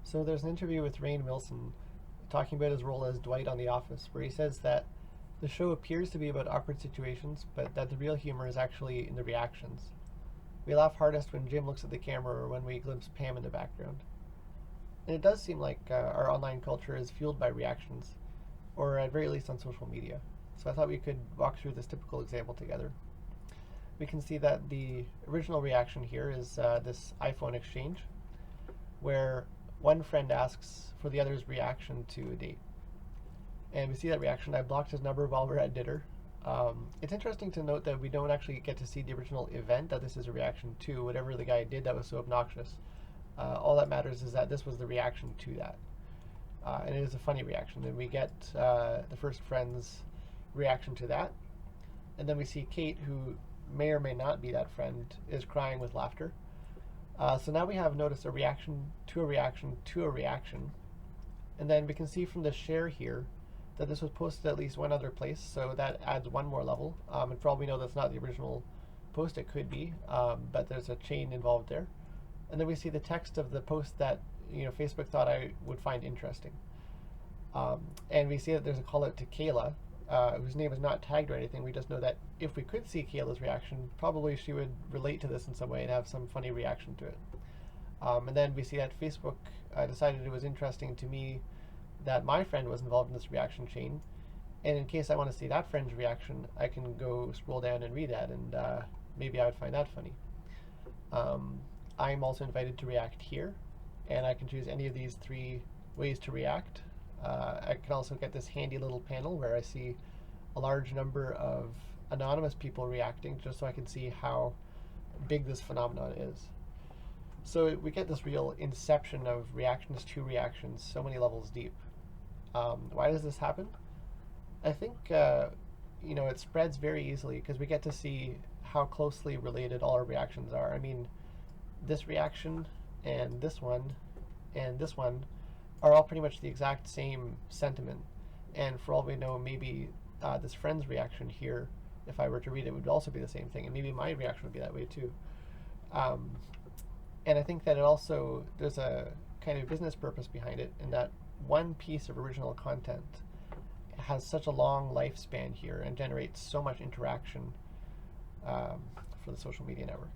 So there's an interview with Rainn Wilson talking about his role as Dwight on The Office, where he says that the show appears to be about awkward situations, but that the real humor is actually in the reactions. We laugh hardest when Jim looks at the camera or when we glimpse Pam in the background. And it does seem like our online culture is fueled by reactions, or at very least on social media. So I thought we could walk through this typical example together. We can see that the original reaction here is this iPhone exchange, where one friend asks for the other's reaction to a date. And we see that reaction. I blocked his number while we're at dinner. It's interesting to note that we don't actually get to see the original event that this is a reaction to, whatever the guy did that was so obnoxious. All that matters is that this was the reaction to that. And it is a funny reaction. And we get the first friend's reaction to that. And then we see Kate, who may or may not be that friend, is crying with laughter. So now we have noticed a reaction to a reaction to a reaction. And then we can see from the share here that this was posted at least one other place, so that adds one more level. And for all we know, that's not the original post. It could be, but there's a chain involved there. And then we see the text of the post that Facebook thought I would find interesting. And we see that there's a call out to Kayla, whose name is not tagged or anything. We just know that if we could see Kayla's reaction, probably she would relate to this in some way and have some funny reaction to it. And then we see that Facebook decided it was interesting to me that my friend was involved in this reaction chain. And in case I want to see that friend's reaction, I can go scroll down and read that, and maybe I would find that funny. I'm also invited to react here, and I can choose any of these three ways to react. I can also get this handy little panel where I see a large number of anonymous people reacting, just so I can see how big this phenomenon is. So we get this real inception of reactions to reactions, so many levels deep. Why does this happen? I think it spreads very easily because we get to see how closely related all our reactions are. I mean, this reaction and this one are all pretty much the exact same sentiment. And for all we know, maybe this friend's reaction here, if I were to read it, would also be the same thing. And maybe my reaction would be that way too. And I think that there's a kind of business purpose behind it, in that one piece of original content has such a long lifespan here and generates so much interaction for the social media network.